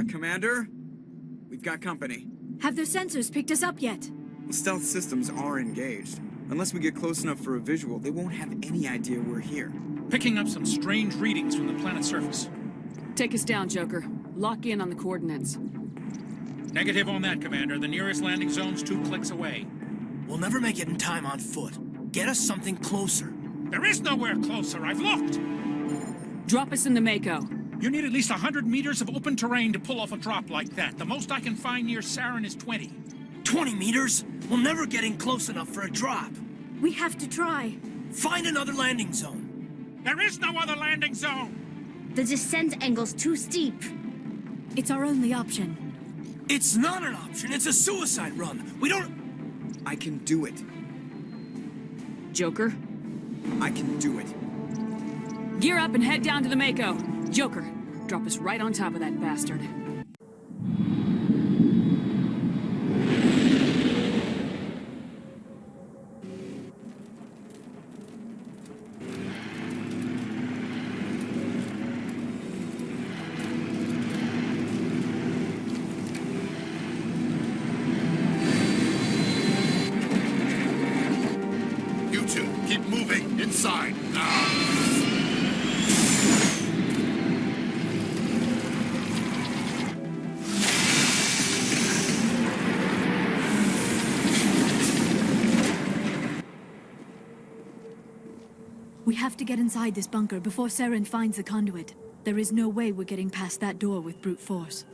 Commander? We've got company. Have their sensors picked us up yet? The stealth systems are engaged. Unless we get close enough for a visual, they won't have any idea we're here. Picking up some strange readings from the planet's surface. Take us down, Joker. Lock in on the coordinates. Negative on that, Commander. The nearest landing zone's 2 clicks away. We'll never make it in time on foot. Get us something closer. There is nowhere closer. I've looked. Drop us in the Mako. You need at least 100 meters of open terrain to pull off a drop like that. The most I can find near Saren is 20. 20 meters? We'll never get in close enough for a drop. We have to try. Find another landing zone. There is no other landing zone! The descent angle's too steep. It's our only option. It's not an option. It's a suicide run. We don't... I can do it. Joker, I can do it. gear up and head down to the Mako. Joker, drop us right on top of that bastard. You two, keep moving inside now. We have to get inside this bunker before Saren finds the conduit. There is no way we're getting past that door with brute force.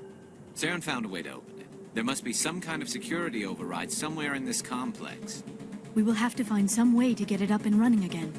Saren found a way to open it. There must be some kind of security override somewhere in this complex. We will have to find some way to get it up and running again.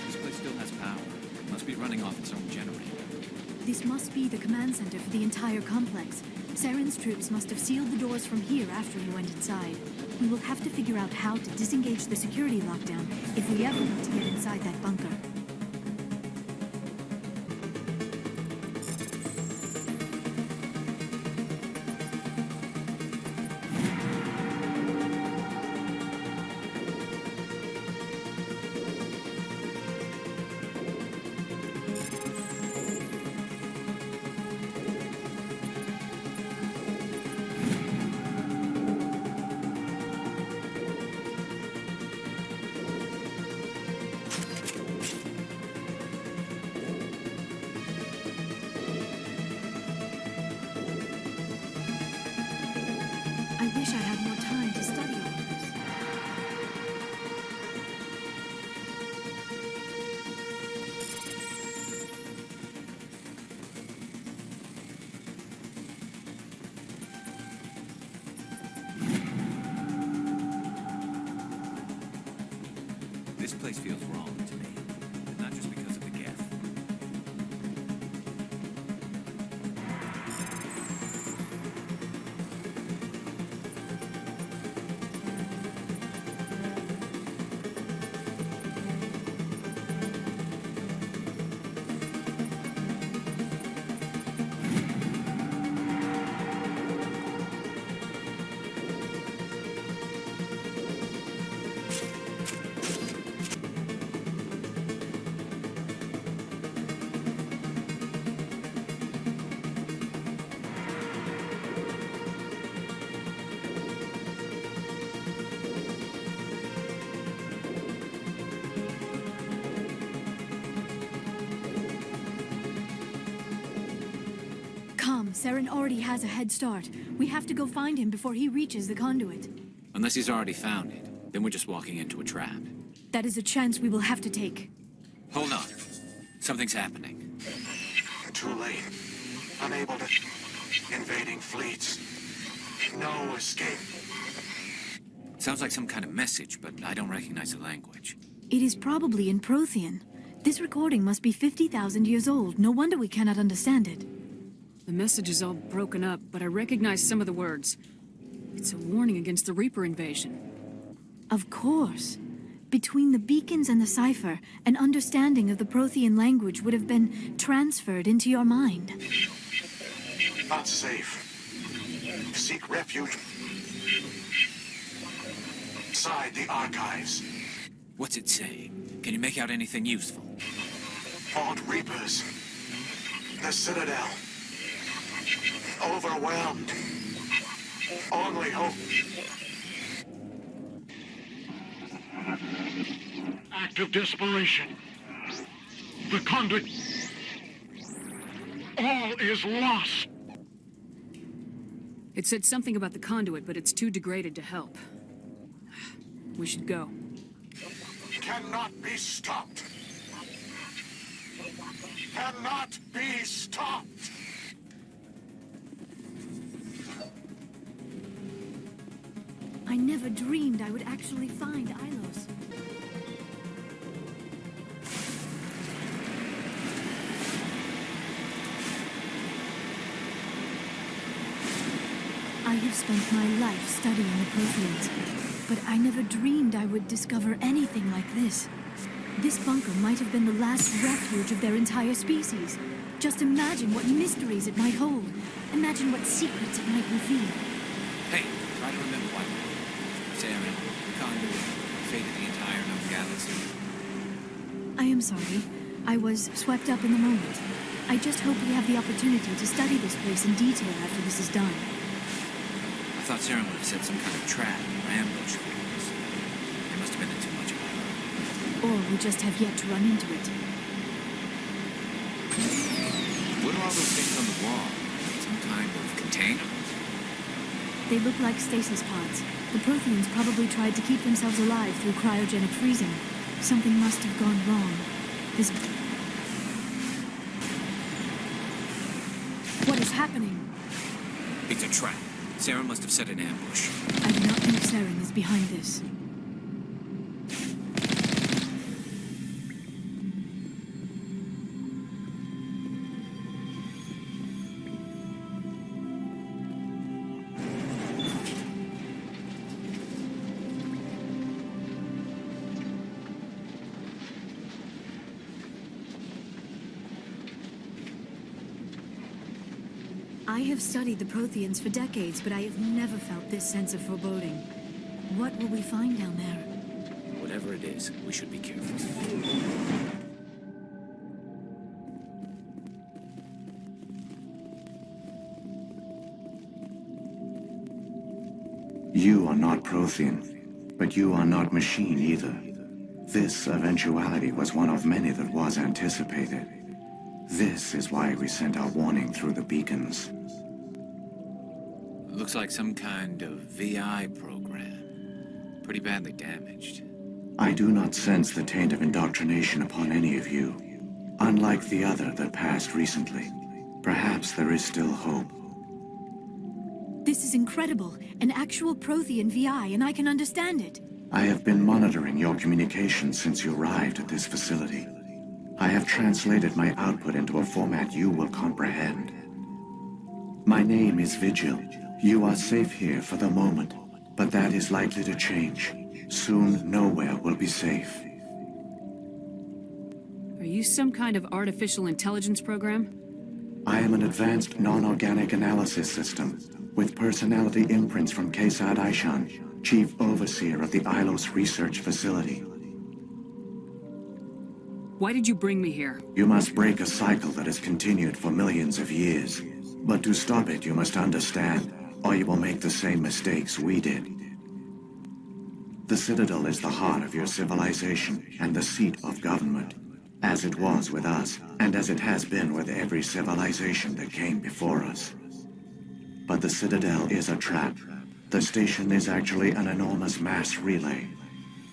This place still has power. It must be running off its own generator. This must be the command center for the entire complex. Saren's troops must have sealed the doors from here after he went inside. We will have to figure out how to disengage the security lockdown if we ever want to get inside that bunker. This place feels wrong to me. Not just because of the geth. Come, Saren already has a head start. We have to go find him before he reaches the conduit. Unless he's already found it, then we're just walking into a trap. That is a chance we will have to take. Hold on. Something's happening. Too late. Unable to... Invading fleets. No escape. Sounds like some kind of message, but I don't recognize the language. It is probably in Prothean. This recording must be 50,000 years old. No wonder we cannot understand it. The message is all broken up, but I recognize some of the words. It's a warning against the Reaper invasion. Of course. Between the beacons and the cipher, an understanding of the Prothean language would have been transferred into your mind. Not safe. Seek refuge inside the archives. What's it saying? Can you make out anything useful? Fought Reapers. The Citadel. Overwhelmed. Only hope. Act of desperation. The conduit. All is lost. It said something about the conduit, but it's too degraded to help. We should go. Cannot be stopped. Cannot be stopped. I never dreamed I would actually find Ilos. I have spent my life studying the Protheans, but I never dreamed I would discover anything like this. This bunker might have been the last refuge of their entire species. Just imagine what mysteries it might hold. Imagine what secrets it might reveal. Hey, try to remember why we're here. Saren, the conduit, the fate of the entire known galaxy. I am sorry. I was swept up in the moment. I just hope we have the opportunity to study this place in detail after this is done. I thought Saren would have set some kind of trap or ambush for us. They must have been in too much of a hurry. Or we just have yet to run into it. What are all those things on the wall? Some kind of containers? They look like stasis pods. The Protheans probably tried to keep themselves alive through cryogenic freezing. Something must have gone wrong. This... What is happening? It's a trap. Saren must have set an ambush. I do not think Saren is behind this. I have studied the Protheans for decades, but I have never felt this sense of foreboding. What will we find down there? Whatever it is, we should be careful. You are not Prothean, but you are not machine either. This eventuality was one of many that was anticipated. This is why we sent our warning through the beacons. Looks like some kind of VI program. Pretty badly damaged. I do not sense the taint of indoctrination upon any of you. Unlike the other that passed recently. Perhaps there is still hope. This is incredible. An actual Prothean VI, and I can understand it. I have been monitoring your communications since you arrived at this facility. I have translated my output into a format you will comprehend. My name is Vigil. You are safe here for the moment, but that is likely to change. Soon, nowhere will be safe. Are you some kind of artificial intelligence program? I am an advanced non-organic analysis system, with personality imprints from Kesad Aishan, Chief Overseer of the Ilos Research Facility. Why did you bring me here? You must break a cycle that has continued for millions of years. But to stop it, you must understand, or you will make the same mistakes we did. The Citadel is the heart of your civilization and the seat of government, as it was with us, and as it has been with every civilization that came before us. But the Citadel is a trap. The station is actually an enormous mass relay,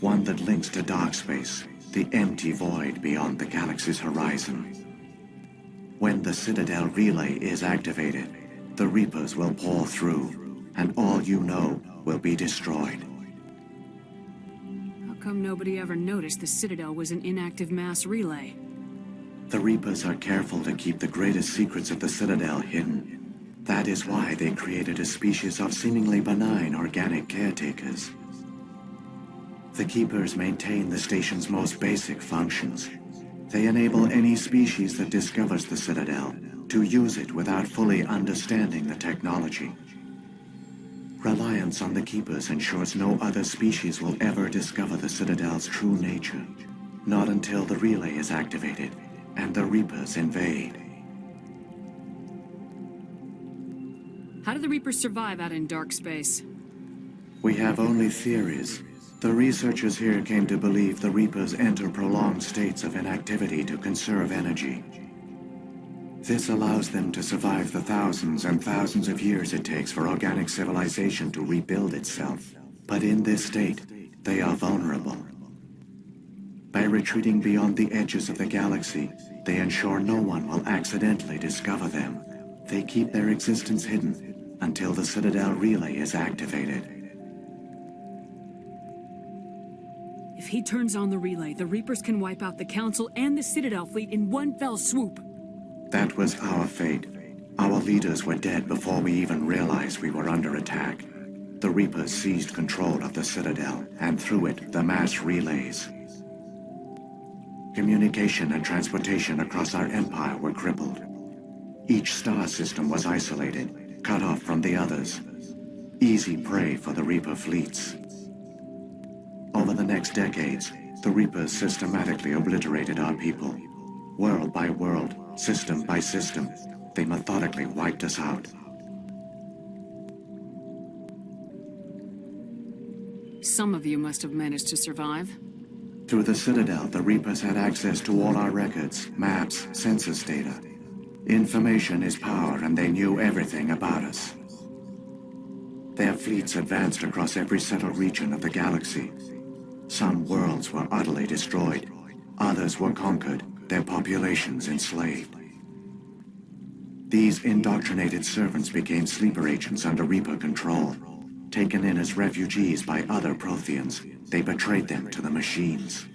one that links to dark space, the empty void beyond the galaxy's horizon. When the Citadel relay is activated, the Reapers will pour through, and all you know will be destroyed. How come nobody ever noticed the Citadel was an inactive mass relay? The Reapers are careful to keep the greatest secrets of the Citadel hidden. That is why they created a species of seemingly benign organic caretakers. The Keepers maintain the station's most basic functions. They enable any species that discovers the Citadel to use it without fully understanding the technology. Reliance on the Keepers ensures no other species will ever discover the Citadel's true nature. Not until the relay is activated and the Reapers invade. How do the Reapers survive out in dark space? We have only theories. The researchers here came to believe the Reapers enter prolonged states of inactivity to conserve energy. This allows them to survive the thousands and thousands of years it takes for organic civilization to rebuild itself. But in this state, they are vulnerable. By retreating beyond the edges of the galaxy, they ensure no one will accidentally discover them. They keep their existence hidden until the Citadel relay is activated. If he turns on the relay, the Reapers can wipe out the Council and the Citadel fleet in one fell swoop. That was our fate. Our leaders were dead before we even realized we were under attack. The Reapers seized control of the Citadel, and through it, the mass relays. Communication and transportation across our empire were crippled. Each star system was isolated, cut off from the others. Easy prey for the Reaper fleets. Over the next decades, the Reapers systematically obliterated our people. World by world, system by system, they methodically wiped us out. Some of you must have managed to survive. Through the Citadel, the Reapers had access to all our records, maps, census data. Information is power, and they knew everything about us. Their fleets advanced across every settled region of the galaxy. Some worlds were utterly destroyed. Others were conquered, their populations enslaved. These indoctrinated servants became sleeper agents under Reaper control. Taken in as refugees by other Protheans, they betrayed them to the machines.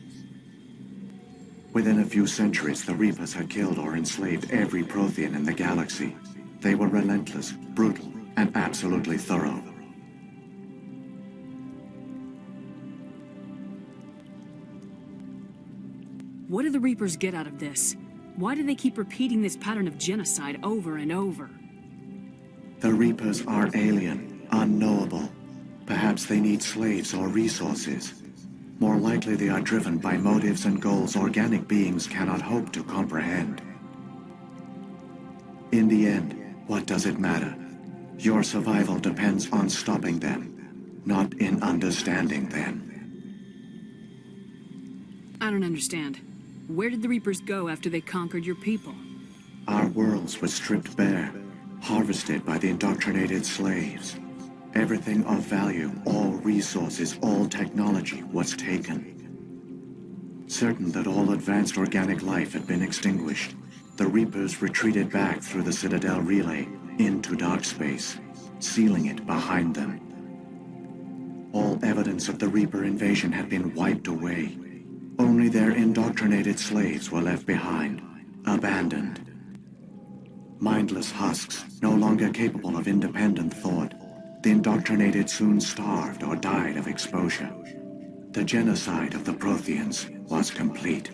Within a few centuries, the Reapers had killed or enslaved every Prothean in the galaxy. They were relentless, brutal, and absolutely thorough. What do the Reapers get out of this? Why do they keep repeating this pattern of genocide over and over? The Reapers are alien, unknowable. Perhaps they need slaves or resources. More likely they are driven by motives and goals organic beings cannot hope to comprehend. In the end, what does it matter? Your survival depends on stopping them, not in understanding them. I don't understand. Where did the Reapers go after they conquered your people? Our worlds were stripped bare, harvested by the indoctrinated slaves. Everything of value, all resources, all technology was taken. Certain that all advanced organic life had been extinguished, the Reapers retreated back through the Citadel relay into dark space, sealing it behind them. All evidence of the Reaper invasion had been wiped away. Only their indoctrinated slaves were left behind, abandoned. Mindless husks, no longer capable of independent thought, the indoctrinated soon starved or died of exposure. The genocide of the Protheans was complete.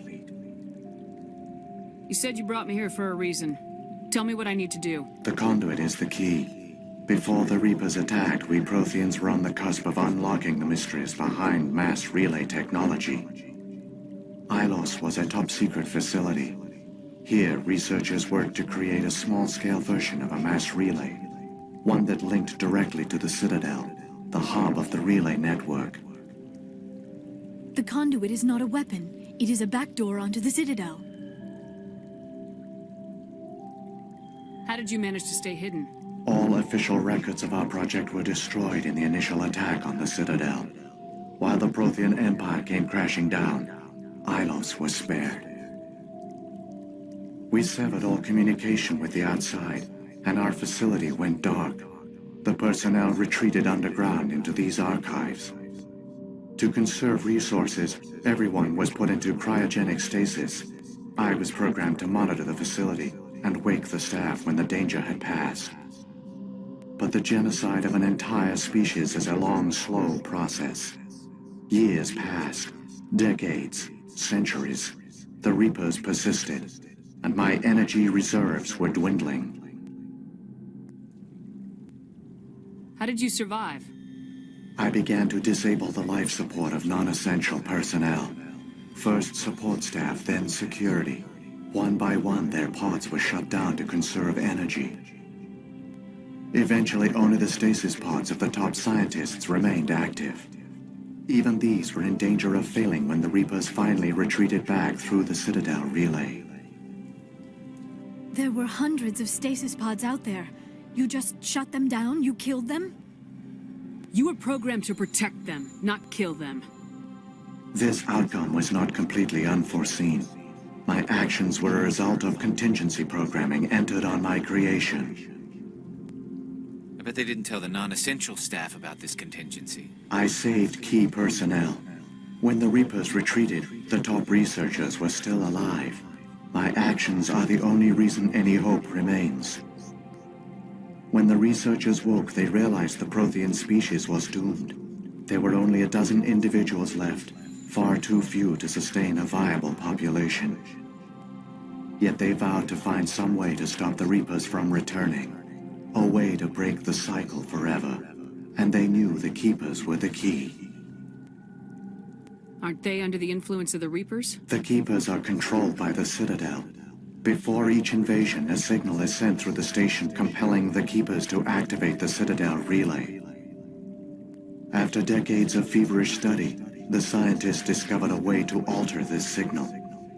You said you brought me here for a reason. Tell me what I need to do. The conduit is the key. Before the Reapers attacked, we Protheans were on the cusp of unlocking the mysteries behind mass relay technology. Ilos was a top-secret facility. Here, researchers worked to create a small-scale version of a mass relay, one that linked directly to the Citadel, the hub of the relay network. The conduit is not a weapon. It is a backdoor onto the Citadel. How did you manage to stay hidden? All official records of our project were destroyed in the initial attack on the Citadel. While the Prothean Empire came crashing down, Ilos was spared. We severed all communication with the outside, and our facility went dark. The personnel retreated underground into these archives. To conserve resources, everyone was put into cryogenic stasis. I was programmed to monitor the facility and wake the staff when the danger had passed. But the genocide of an entire species is a long, slow process. Years passed, decades, centuries. The Reapers persisted, and my energy reserves were dwindling. How did you survive? I began to disable the life support of non-essential personnel. First support staff, then security. One by one, their pods were shut down to conserve energy. Eventually, only the stasis pods of the top scientists remained active. Even these were in danger of failing when the Reapers finally retreated back through the Citadel relay. There were hundreds of stasis pods out there. You just shut them down? You killed them? You were programmed to protect them, not kill them. This outcome was not completely unforeseen. My actions were a result of contingency programming entered on my creation. I bet they didn't tell the non-essential staff about this contingency. I saved key personnel. When the Reapers retreated, the top researchers were still alive. My actions are the only reason any hope remains. When the researchers woke, they realized the Prothean species was doomed. There were only a dozen individuals left, far too few to sustain a viable population. Yet they vowed to find some way to stop the Reapers from returning. A way to break the cycle forever. And they knew the Keepers were the key. Aren't they under the influence of the Reapers? The Keepers are controlled by the Citadel. Before each invasion, a signal is sent through the station compelling the Keepers to activate the Citadel relay. After decades of feverish study, the scientists discovered a way to alter this signal.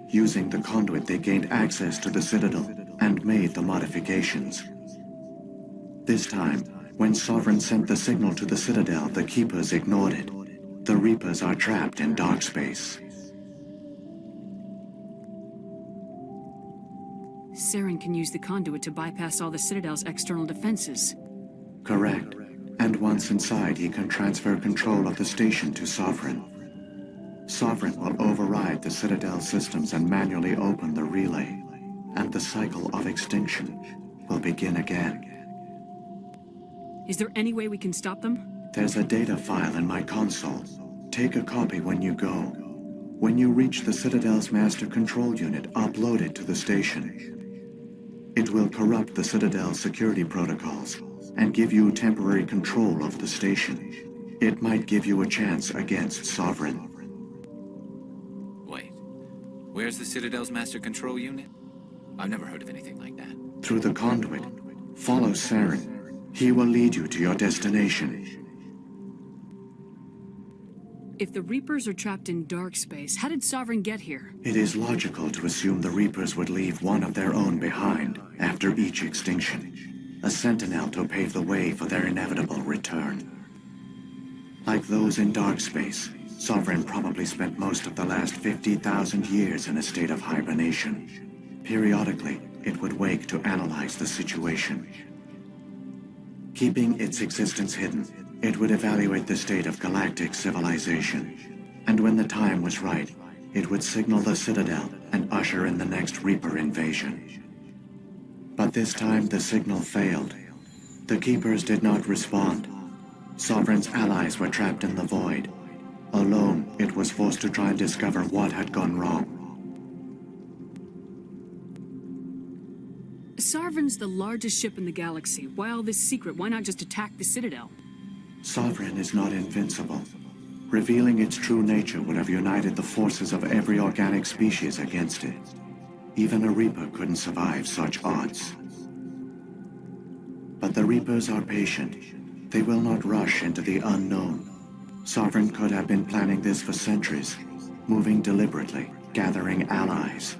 Using the conduit, they gained access to the Citadel and made the modifications. This time, when Sovereign sent the signal to the Citadel, the Keepers ignored it. The Reapers are trapped in dark space. Saren can use the conduit to bypass all the Citadel's external defenses. Correct. And once inside, he can transfer control of the station to Sovereign. Sovereign will override the Citadel systems and manually open the relay. And the cycle of extinction will begin again. Is there any way we can stop them? There's a data file in my console. Take a copy when you go. When you reach the Citadel's master control unit, upload it to the station. It will corrupt the Citadel's security protocols and give you temporary control of the station. It might give you a chance against Sovereign. Wait, where's the Citadel's master control unit? I've never heard of anything like that. Through the conduit. Follow Saren. He will lead you to your destination. If the Reapers are trapped in dark space, how did Sovereign get here? It is logical to assume the Reapers would leave one of their own behind after each extinction. A sentinel to pave the way for their inevitable return. Like those in dark space, Sovereign probably spent most of the last 50,000 years in a state of hibernation. Periodically, it would wake to analyze the situation. Keeping its existence hidden, it would evaluate the state of galactic civilization. And when the time was right, it would signal the Citadel and usher in the next Reaper invasion. But this time the signal failed. The Keepers did not respond. Sovereign's allies were trapped in the void. Alone, it was forced to try and discover what had gone wrong. Sovereign's the largest ship in the galaxy. Why all this secret? Why not just attack the Citadel? Sovereign is not invincible. Revealing its true nature would have united the forces of every organic species against it. Even a Reaper couldn't survive such odds. But the Reapers are patient. They will not rush into the unknown. Sovereign could have been planning this for centuries, moving deliberately, gathering allies.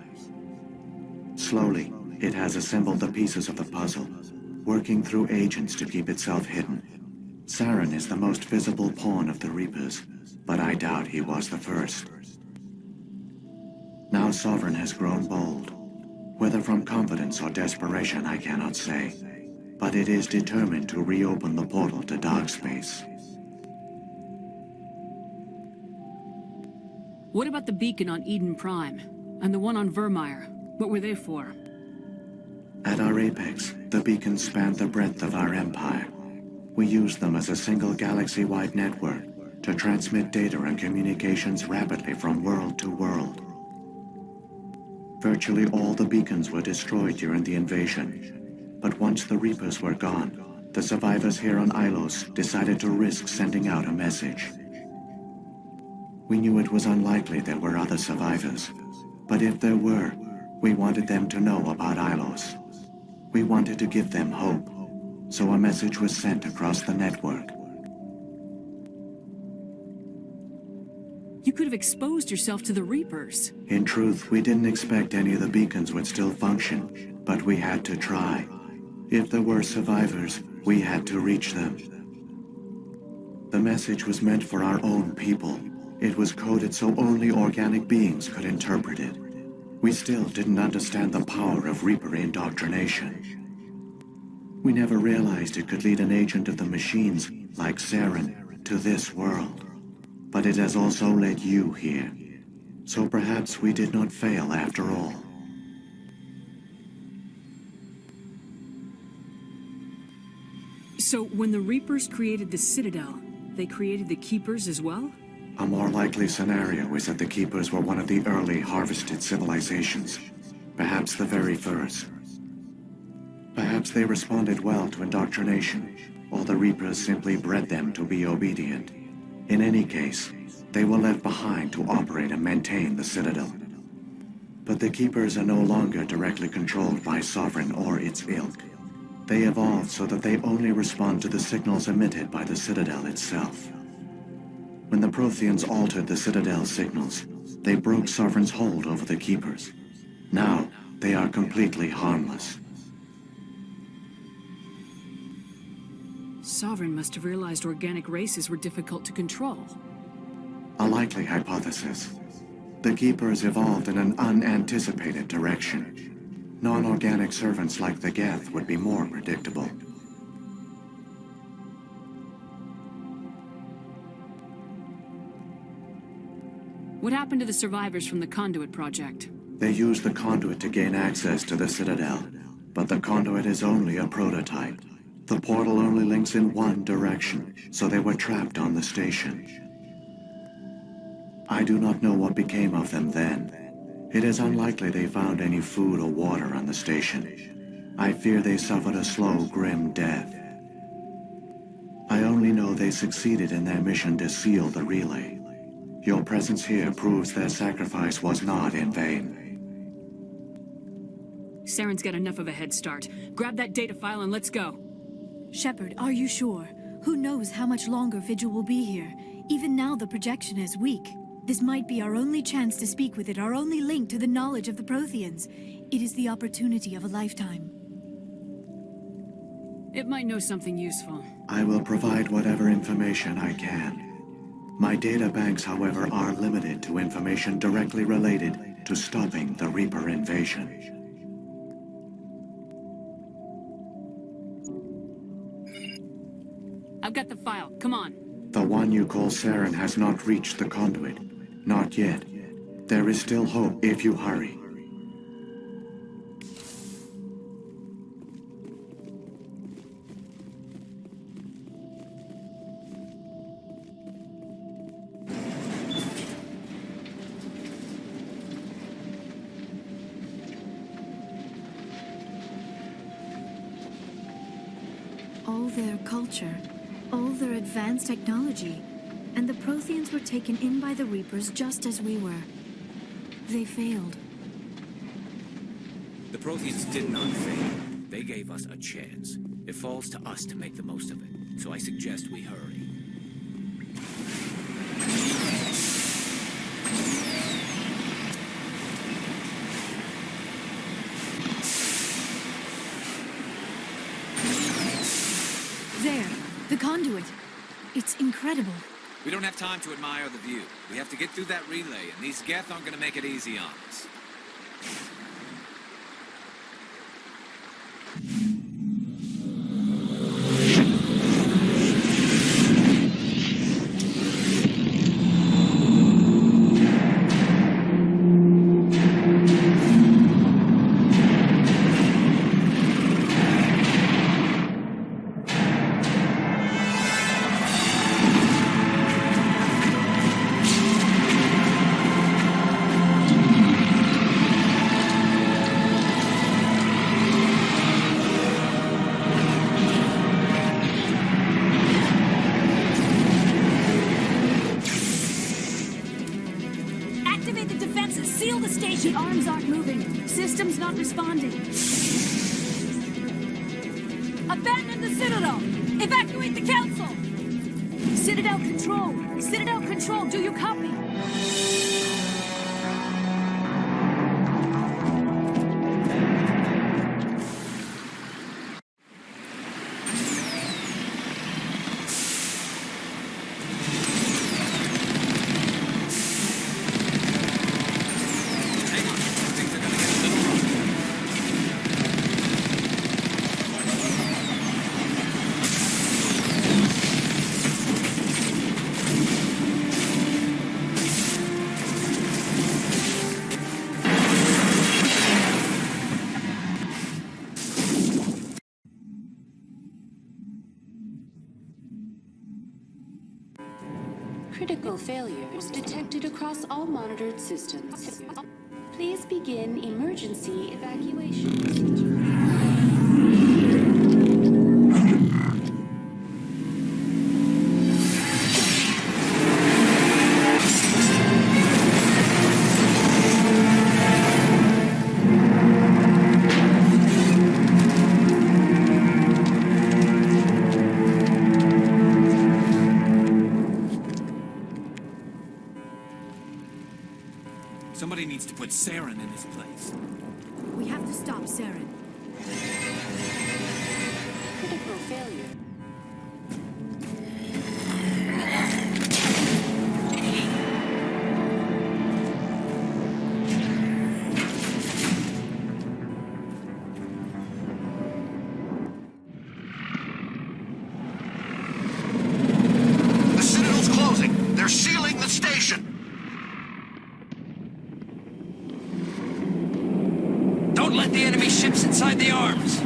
Slowly, it has assembled the pieces of the puzzle, working through agents to keep itself hidden. Saren is the most visible pawn of the Reapers, but I doubt he was the first. Now Sovereign has grown bold. Whether from confidence or desperation, I cannot say. But it is determined to reopen the portal to dark space. What about the beacon on Eden Prime? And the one on Vermeer? What were they for? At our apex, the beacons spanned the breadth of our empire. We used them as a single galaxy-wide network to transmit data and communications rapidly from world to world. Virtually all the beacons were destroyed during the invasion. But once the Reapers were gone, the survivors here on Ilos decided to risk sending out a message. We knew it was unlikely there were other survivors, but if there were, we wanted them to know about Ilos. We wanted to give them hope, so a message was sent across the network. You could have exposed yourself to the Reapers. In truth, we didn't expect any of the beacons would still function, but we had to try. If there were survivors, we had to reach them. The message was meant for our own people. It was coded so only organic beings could interpret it. We still didn't understand the power of Reaper indoctrination. We never realized it could lead an agent of the machines, like Saren, to this world. But it has also led you here. So perhaps we did not fail after all. So when the Reapers created the Citadel, they created the Keepers as well? A more likely scenario is that the Keepers were one of the early harvested civilizations, perhaps the very first. Perhaps they responded well to indoctrination, or the Reapers simply bred them to be obedient. In any case, they were left behind to operate and maintain the Citadel. But the Keepers are no longer directly controlled by Sovereign or its ilk. They evolved so that they only respond to the signals emitted by the Citadel itself. When the Protheans altered the Citadel's signals, they broke Sovereign's hold over the Keepers. Now, they are completely harmless. Sovereign must have realized organic races were difficult to control. A likely hypothesis. The Keepers evolved in an unanticipated direction. Non-organic servants like the Geth would be more predictable. What happened to the survivors from the Conduit project? They used the Conduit to gain access to the Citadel, but the Conduit is only a prototype. The portal only links in one direction, so they were trapped on the station. I do not know what became of them then. It is unlikely they found any food or water on the station. I fear they suffered a slow, grim death. I only know they succeeded in their mission to seal the relay. Your presence here proves their sacrifice was not in vain. Saren's got enough of a head start. Grab that data file and let's go. Shepard, are you sure? Who knows how much longer Vigil will be here? Even now the projection is weak. This might be our only chance to speak with it, our only link to the knowledge of the Protheans. It is the opportunity of a lifetime. It might know something useful. I will provide whatever information I can. My data banks, however, are limited to information directly related to stopping the Reaper invasion. I've got the file. Come on. Come on. The one you call Saren has not reached the conduit. Not yet. There is still hope if you hurry. All their culture, all their advanced technology, and the Protheans were taken in by the Reapers just as we were. They failed. The Protheans did not fail. They gave us a chance. It falls to us to make the most of it. So I suggest we hurry. There, the conduit. It's incredible. We don't have time to admire the view. We have to get through that relay, and these Geth aren't gonna make it easy on us. Activate the defenses! Seal the station! The arms aren't moving. Systems not responding. Abandon the Citadel! Evacuate the Council! Citadel Control! Citadel Control, do you copy? Hang on. Things are gonna get a little rough. Critical failures detected across all monitored systems. Please begin emergency evacuation. Somebody needs to put Saren in his place. We have to stop Saren. Critical failure. The Citadel's closing. They're sealing the station. Don't let the enemy ships inside the arms!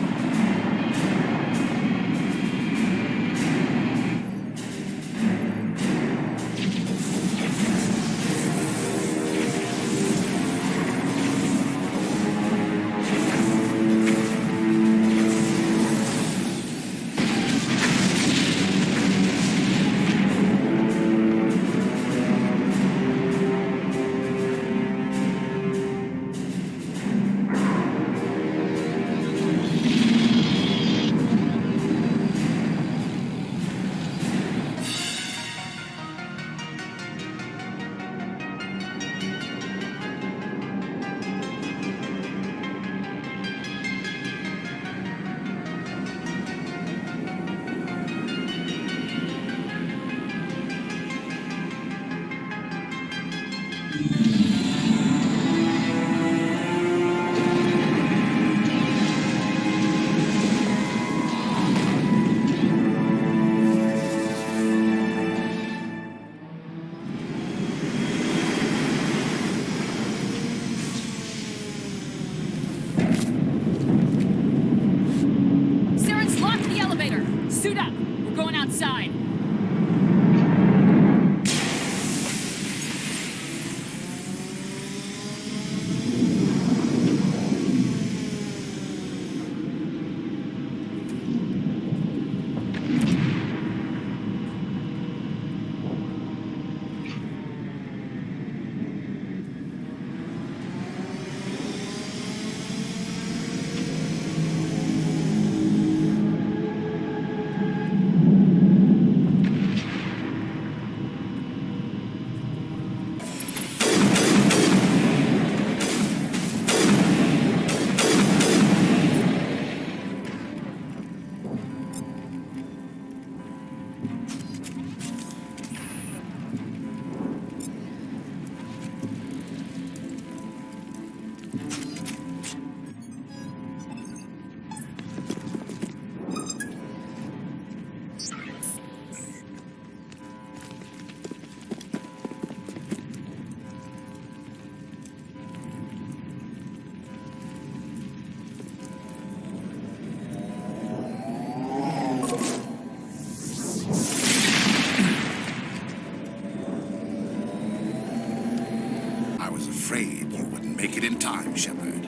afraid you wouldn't make it in time, Shepard.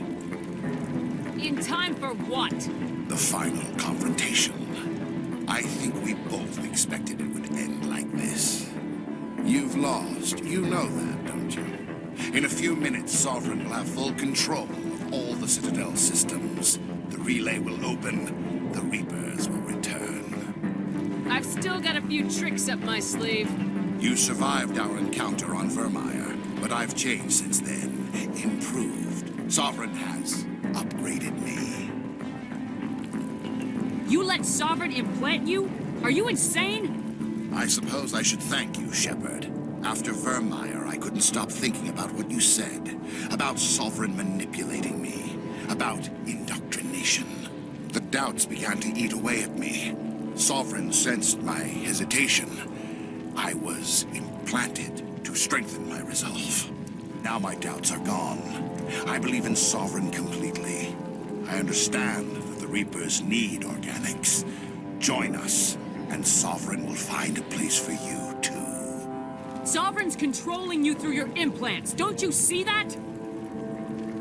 In time for what? The final confrontation. I think we both expected it would end like this. You've lost. You know that, don't you? In a few minutes, Sovereign will have full control of all the Citadel systems. The relay will open. The Reapers will return. I've still got a few tricks up my sleeve. You survived our encounter on Vermeer, but I've changed since then. Improved. Sovereign has upgraded me. You let Sovereign implant you? Are you insane? I suppose I should thank you, Shepard. After Vermeer, I couldn't stop thinking about what you said. About Sovereign manipulating me. About indoctrination. The doubts began to eat away at me. Sovereign sensed my hesitation. I was implanted to strengthen my resolve. Now my doubts are gone. I believe in Sovereign completely. I understand that the Reapers need organics. Join us, and Sovereign will find a place for you, too. Sovereign's controlling you through your implants. Don't you see that?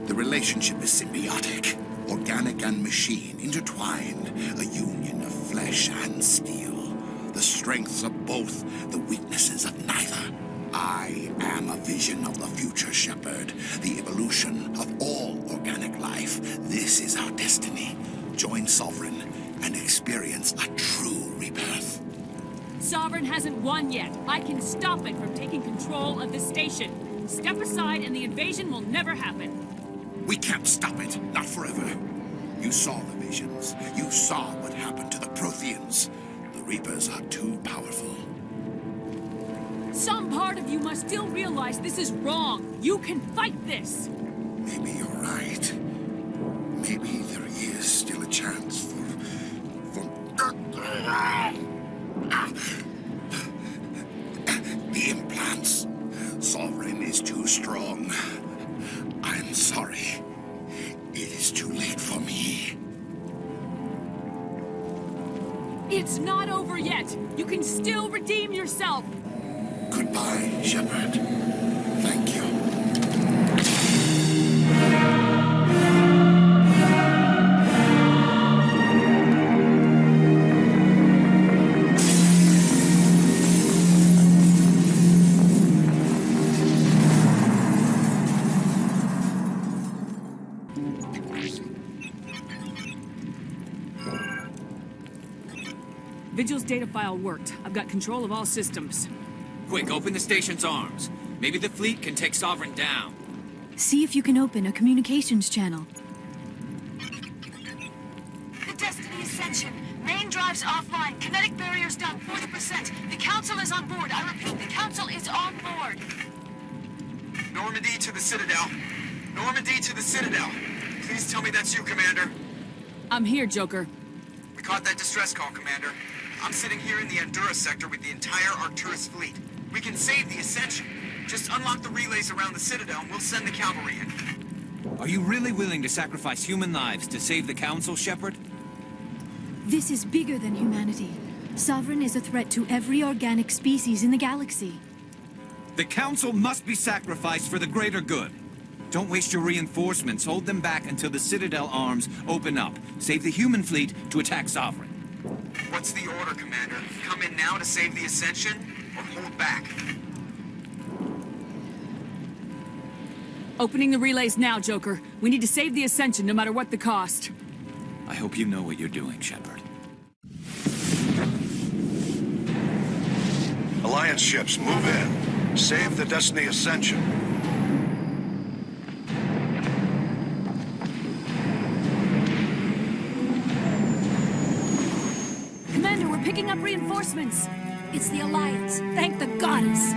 The relationship is symbiotic. Organic and machine intertwined. A union of flesh and steel. The strengths of both, the weaknesses of neither. I am a vision of the future, Shepard. The evolution of all organic life. This is our destiny. Join Sovereign and experience a true rebirth. Sovereign hasn't won yet. I can stop it from taking control of the station. Step aside and the invasion will never happen. We can't stop it. Not forever. You saw the visions. You saw what happened to the Protheans. The Reapers are too powerful. Some part of you must still realize this is wrong. You can fight this. Maybe you're right. Maybe there is still a chance for... The implants. Sovereign is too strong. I'm sorry. It is too late for me. It's not over yet. You can still redeem yourself. Goodbye, Shepard. Thank you. Vigil's data file worked. I've got control of all systems. Quick, open the station's arms. Maybe the fleet can take Sovereign down. See if you can open a communications channel. The Destiny Ascension. Main drives offline. Kinetic barriers down 40%. The Council is on board. I repeat, the Council is on board. Normandy to the Citadel. Normandy to the Citadel. Please tell me that's you, Commander. I'm here, Joker. We caught that distress call, Commander. I'm sitting here in the Endura sector with the entire Arcturus fleet. We can save the Ascension. Just unlock the relays around the Citadel and we'll send the cavalry in. Are you really willing to sacrifice human lives to save the Council, Shepard? This is bigger than humanity. Sovereign is a threat to every organic species in the galaxy. The Council must be sacrificed for the greater good. Don't waste your reinforcements. Hold them back until the Citadel arms open up. Save the human fleet to attack Sovereign. What's the order, Commander? Come in now to save the Ascension, or hold back? Opening the relays now, Joker. We need to save the Ascension no matter what the cost. I hope you know what you're doing, Shepard. Alliance ships, move in. Save the Destiny Ascension. Commander, we're picking up reinforcements. It's the Alliance. Thank the goddess.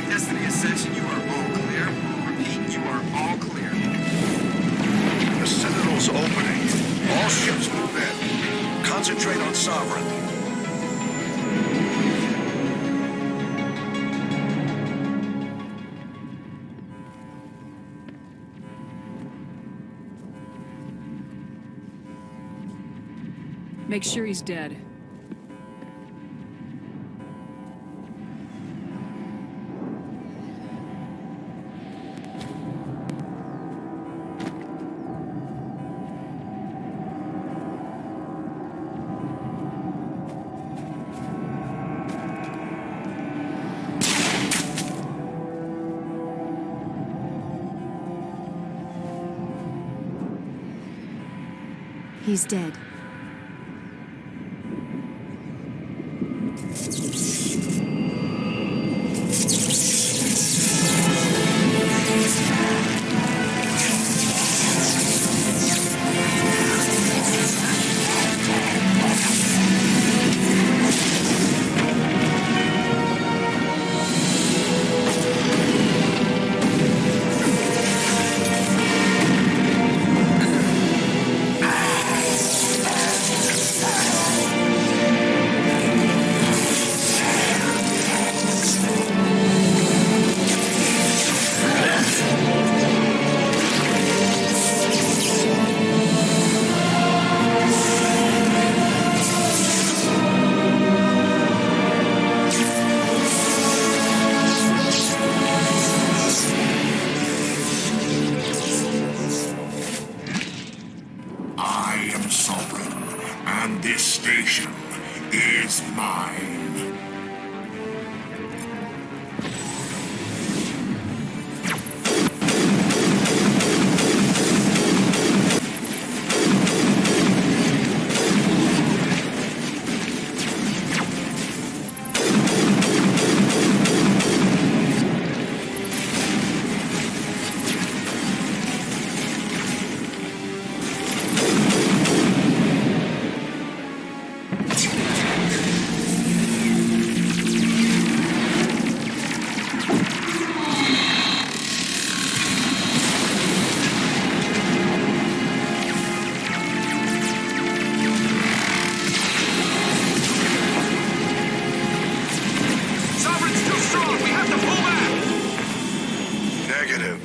Destiny Ascension, you are all clear. Repeat, you are all clear. The Citadel's opening. All ships move in. Concentrate on Sovereign. Make sure he's dead. He's dead. And this station is mine.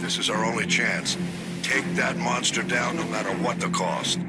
This is our only chance. Take that monster down no matter what the cost.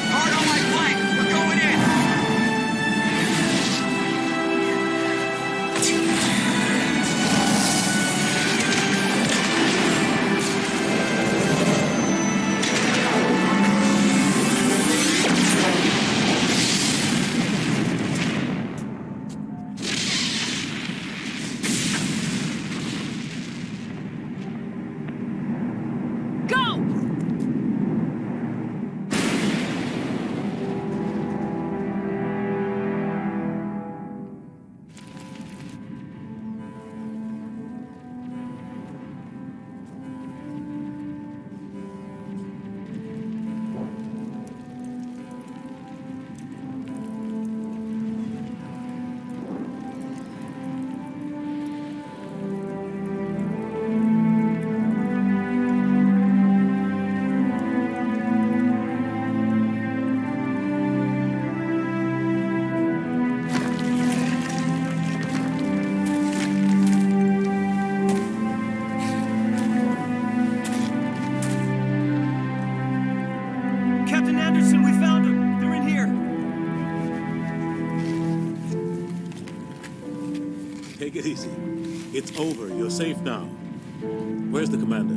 Hard on my Take it easy. It's over. You're safe now. Where's the commander?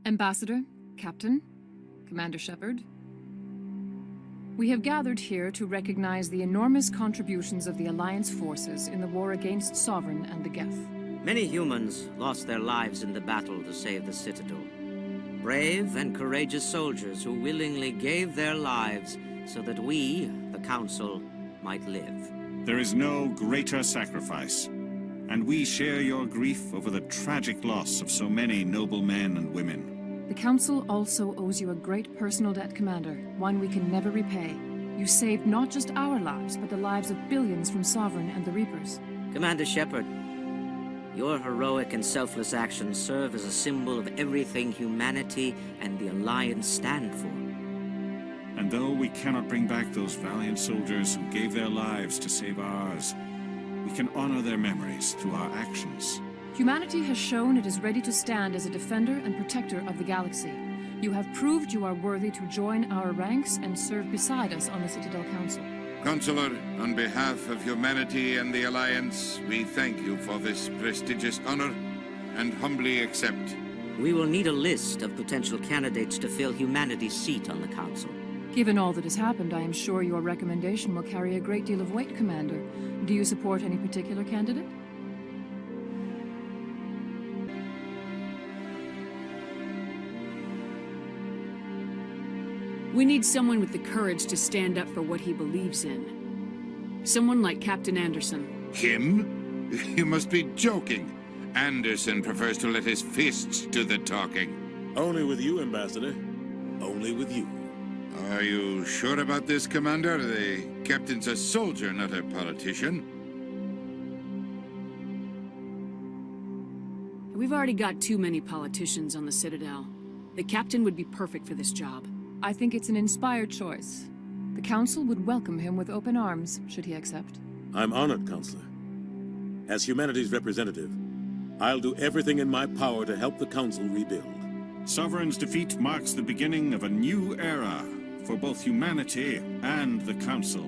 Ambassador, Captain, Commander Shepard. We have gathered here to recognize the enormous contributions of the Alliance forces in the war against Sovereign and the Geth. Many humans lost their lives in the battle to save the Citadel. Brave and courageous soldiers who willingly gave their lives so that we, the Council, might live. There is no greater sacrifice, and we share your grief over the tragic loss of so many noble men and women. The Council also owes you a great personal debt, Commander, one we can never repay. You saved not just our lives, but the lives of billions from Sovereign and the Reapers. Commander Shepard, your heroic and selfless actions serve as a symbol of everything humanity and the Alliance stand for. And though we cannot bring back those valiant soldiers who gave their lives to save ours, we can honor their memories through our actions. Humanity has shown it is ready to stand as a defender and protector of the galaxy. You have proved you are worthy to join our ranks and serve beside us on the Citadel Council. Consular, on behalf of humanity and the Alliance, we thank you for this prestigious honor and humbly accept. We will need a list of potential candidates to fill humanity's seat on the Council. Given all that has happened, I am sure your recommendation will carry a great deal of weight, Commander. Do you support any particular candidate? We need someone with the courage to stand up for what he believes in. Someone like Captain Anderson. Him? You must be joking. Anderson prefers to let his fists do the talking. Only with you, Ambassador. Only with you. Are you sure about this, Commander? The captain's a soldier, not a politician. We've already got too many politicians on the Citadel. The captain would be perfect for this job. I think it's an inspired choice. The Council would welcome him with open arms, should he accept. I'm honored, Counselor. As humanity's representative, I'll do everything in my power to help the Council rebuild. Sovereign's defeat marks the beginning of a new era for both humanity and the Council.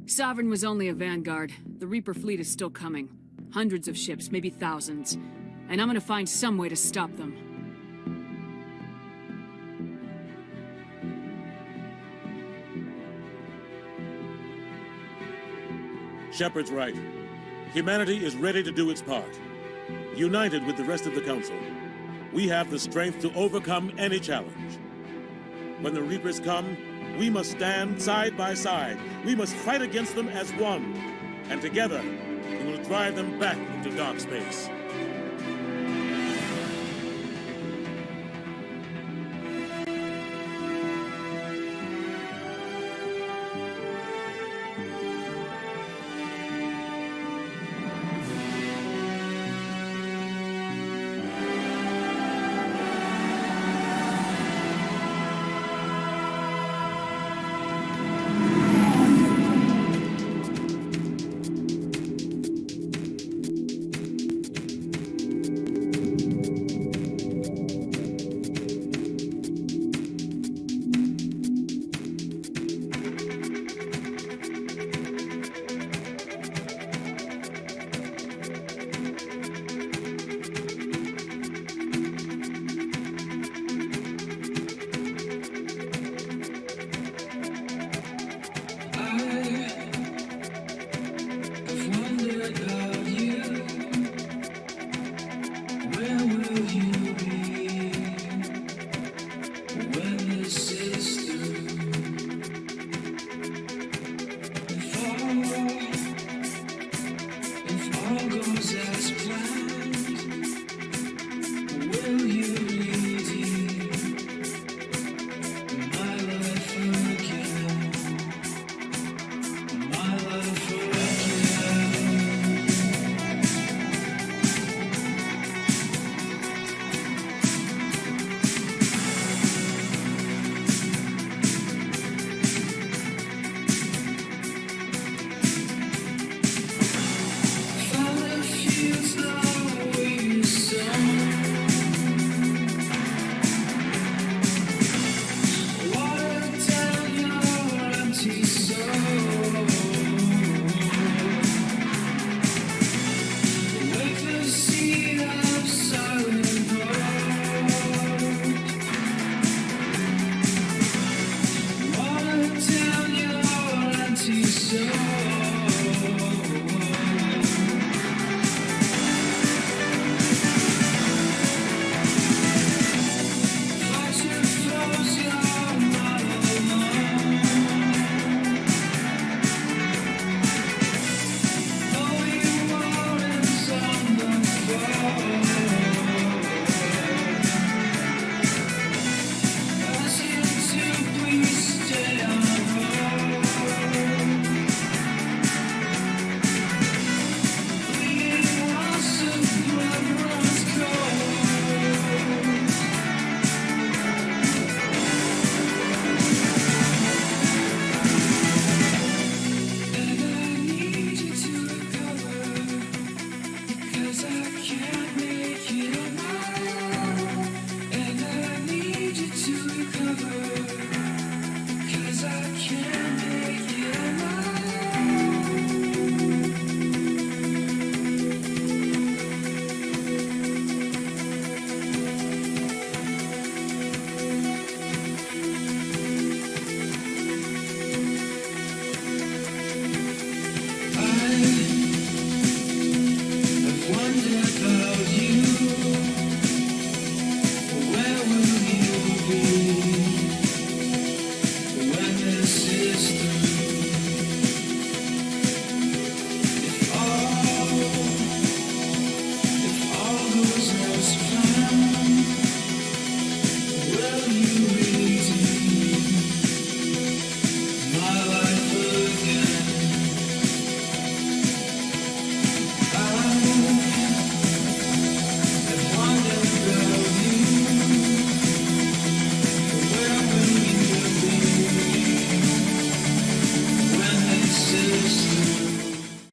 Sovereign was only a vanguard. The Reaper fleet is still coming. Hundreds of ships, maybe thousands. And I'm gonna find some way to stop them. Shepard's right. Humanity is ready to do its part. United with the rest of the Council, we have the strength to overcome any challenge. When the Reapers come, we must stand side by side. We must fight against them as one. And together, we will drive them back into dark space. was flying.